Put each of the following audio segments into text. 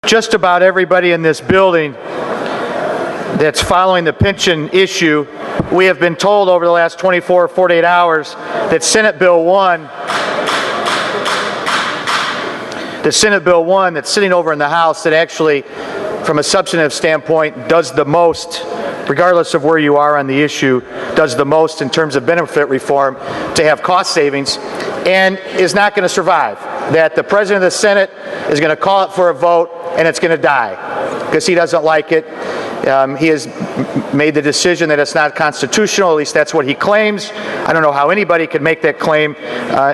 Just about everybody in this building that's following the pension issue, we have been told over the last 24 or 48 hours that Senate Bill 1, that's sitting over in the House, that actually, from a substantive standpoint, does the most, regardless of where you are on the issue, does the most in terms of benefit reform to have cost savings, and is not going to survive. That the President of the Senate is going to call it for a vote, and it's going to die because he doesn't like it. He has made the decision that it's not constitutional, at least that's what he claims. I don't know how anybody could make that claim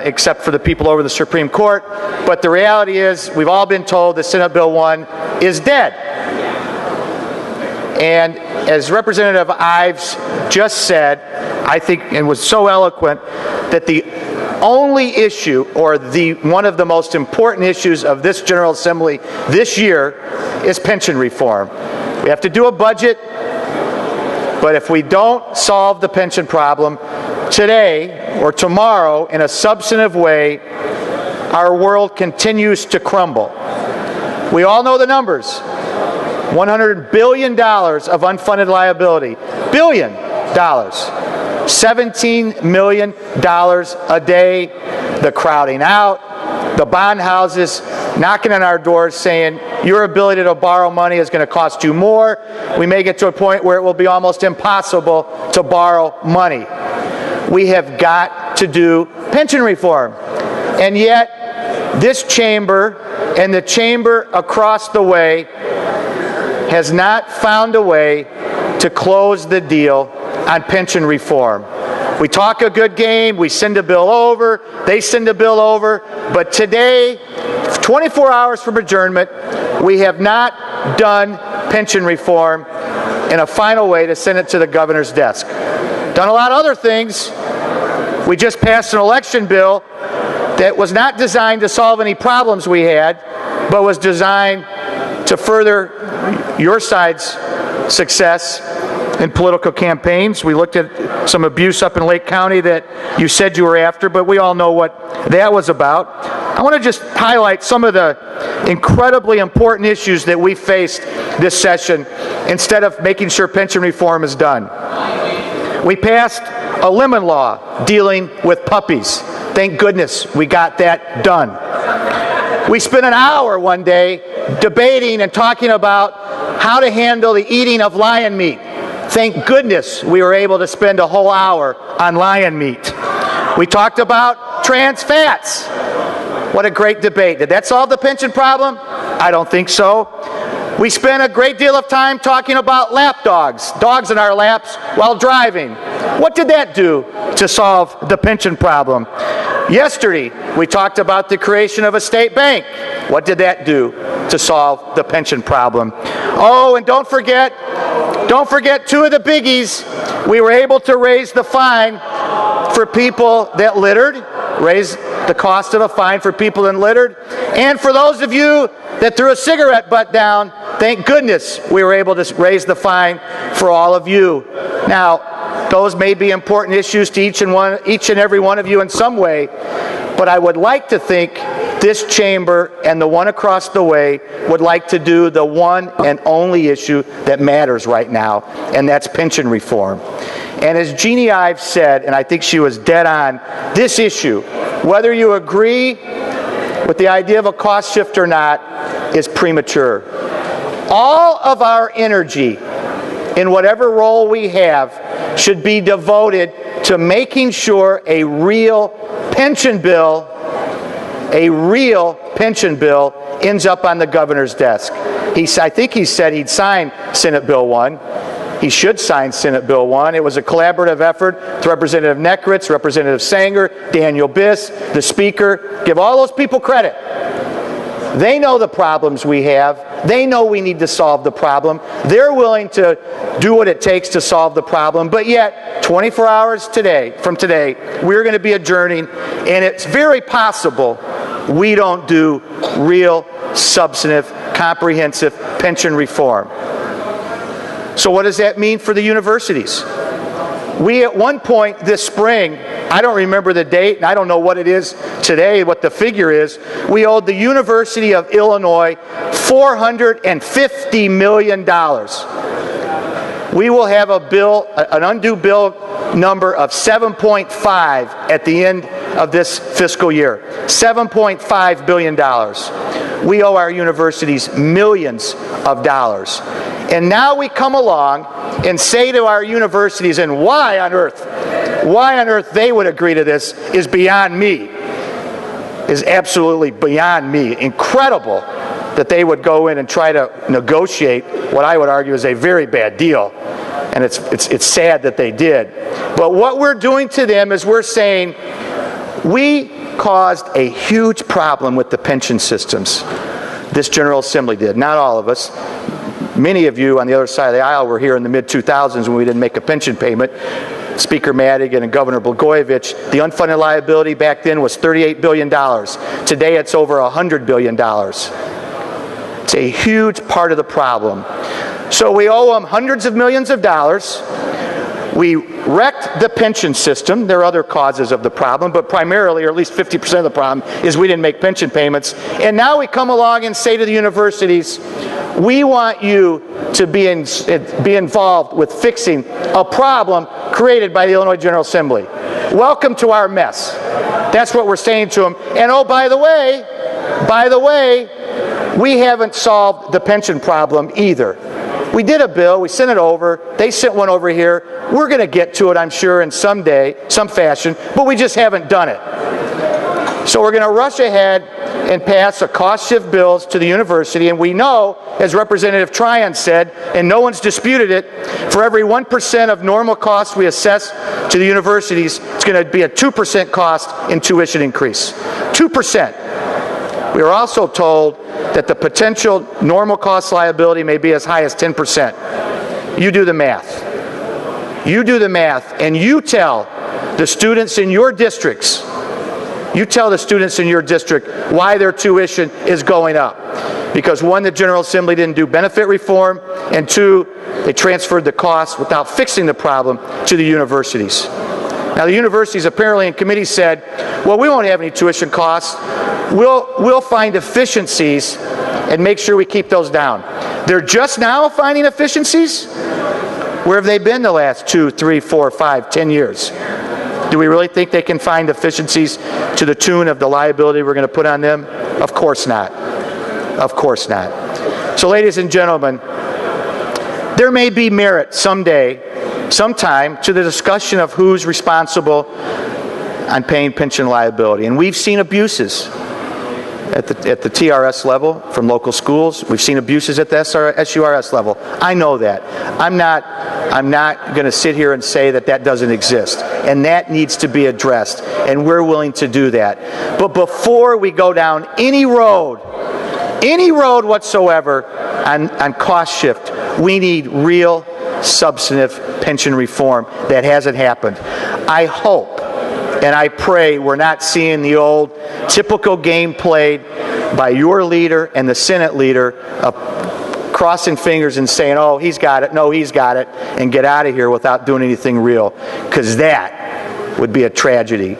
except for the people over the Supreme Court. But the reality is, we've all been told that Senate Bill 1 is dead. And as Representative Ives just said, I think, and was so eloquent, that the only issue, or one of the most important issues of this General Assembly this year, is pension reform. We have to do a budget, but if we don't solve the pension problem today or tomorrow in a substantive way, our world continues to crumble. We all know the numbers. $100 billion of unfunded liability. $billion. $17 million a day. The crowding out. The bond houses knocking on our doors saying, your ability to borrow money is going to cost you more. We may get to a point where it will be almost impossible to borrow money. We have got to do pension reform. And yet, this chamber and the chamber across the way has not found a way to close the deal on pension reform. We talk a good game, we send a bill over, they send a bill over, but today, 24 hours from adjournment, we have not done pension reform in a final way to send it to the governor's desk. Done a lot of other things. We just passed an election bill that was not designed to solve any problems we had, but was designed to further your side's success in political campaigns. We looked at some abuse up in Lake County that you said you were after, but we all know what that was about. I want to just highlight some of the incredibly important issues that we faced this session instead of making sure pension reform is done. We passed a lemon law dealing with puppies. Thank goodness we got that done. We spent an hour one day debating and talking about how to handle the eating of lion meat. Thank goodness we were able to spend a whole hour on lion meat. We talked about trans fats. What a great debate. Did that solve the pension problem? I don't think so. We spent a great deal of time talking about lap dogs, dogs in our laps while driving. What did that do to solve the pension problem? Yesterday, we talked about the creation of a state bank. What did that do to solve the pension problem? Oh, and don't forget two of the biggies. We were able to raise the fine for people that littered, raise the cost of a fine for people that littered, and for those of you that threw a cigarette butt down, thank goodness we were able to raise the fine for all of you. Now, those may be important issues to each and every one of you in some way, but I would like to think this chamber and the one across the way would like to do the one and only issue that matters right now, and that's pension reform. And as Jeannie Ives said, and I think she was dead on, this issue, whether you agree with the idea of a cost shift or not, is premature. All of our energy in whatever role we have should be devoted to making sure a real pension bill ends up on the governor's desk. I think he said he'd sign Senate Bill 1. He should sign Senate Bill 1. It was a collaborative effort with Representative Nekritz, Representative Sanger, Daniel Biss, the Speaker. Give all those people credit. They know the problems we have. They know we need to solve the problem. They're willing to do what it takes to solve the problem. But yet, 24 hours from today, we're going to be adjourning, and it's very possible we don't do real, substantive, comprehensive pension reform. So what does that mean for the universities? We at one point this spring I don't remember the date, and I don't know what it is today, what the figure is. We owed the University of Illinois $450 million. We will have a bill, an undue bill number of 7.5 at the end of this fiscal year. $7.5 billion. We owe our universities millions of dollars. And now we come along and say to our universities, and why on earth they would agree to this is beyond me, is absolutely beyond me. Incredible that they would go in and try to negotiate what I would argue is a very bad deal. And it's sad that they did. But what we're doing to them is we're saying, we caused a huge problem with the pension systems. This General Assembly did, not all of us. Many of you on the other side of the aisle were here in the mid-2000s when we didn't make a pension payment. Speaker Madigan and Governor Blagojevich, the unfunded liability back then was $38 billion. Today it's over $100 billion. It's a huge part of the problem. So we owe them hundreds of millions of dollars. We wrecked the pension system. There are other causes of the problem, but primarily, or at least 50% of the problem, is we didn't make pension payments. And now we come along and say to the universities, we want you to be involved with fixing a problem created by the Illinois General Assembly. Welcome to our mess. That's what we're saying to them. And oh, by the way, we haven't solved the pension problem either. We did a bill, we sent it over, they sent one over here. We're going to get to it, I'm sure, in some fashion, but we just haven't done it. So we're going to rush ahead and pass a cost shift bills to the university, and we know, as Representative Tryon said, and no one's disputed it, for every 1% of normal costs we assess to the universities, it's going to be a 2% cost in tuition increase. 2%. We are also told that the potential normal cost liability may be as high as 10%. You do the math. You do the math, and you tell the students in your districts, why their tuition is going up. Because one, the General Assembly didn't do benefit reform, and two, they transferred the cost without fixing the problem to the universities. Now the universities apparently in committee said, well, we won't have any tuition costs. We'll find efficiencies and make sure we keep those down. They're just now finding efficiencies? Where have they been the last 2, 3, 4, 5, 10 years? Do we really think they can find efficiencies to the tune of the liability we're going to put on them? Of course not. Of course not. So ladies and gentlemen, there may be merit sometime to the discussion of who's responsible on paying pension liability. And we've seen abuses at the TRS level from local schools. We've seen abuses at the SURS level. I know that. I'm not going to sit here and say that that doesn't exist. And that needs to be addressed. And we're willing to do that. But before we go down any road whatsoever on cost shift, we need real substantive pension reform. That hasn't happened. I hope and I pray we're not seeing the old typical game played by your leader and the Senate leader of crossing fingers and saying, oh, he's got it, no, he's got it, and get out of here without doing anything real, because that would be a tragedy.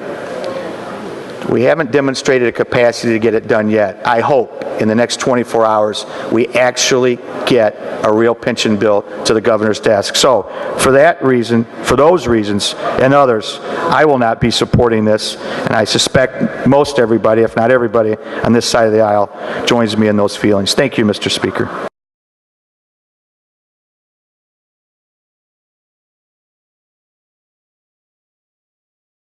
We haven't demonstrated a capacity to get it done yet. I hope in the next 24 hours we actually get a real pension bill to the governor's desk. So for that reason, for those reasons and others, I will not be supporting this, and I suspect most everybody, if not everybody, on this side of the aisle joins me in those feelings. Thank you, Mr. Speaker.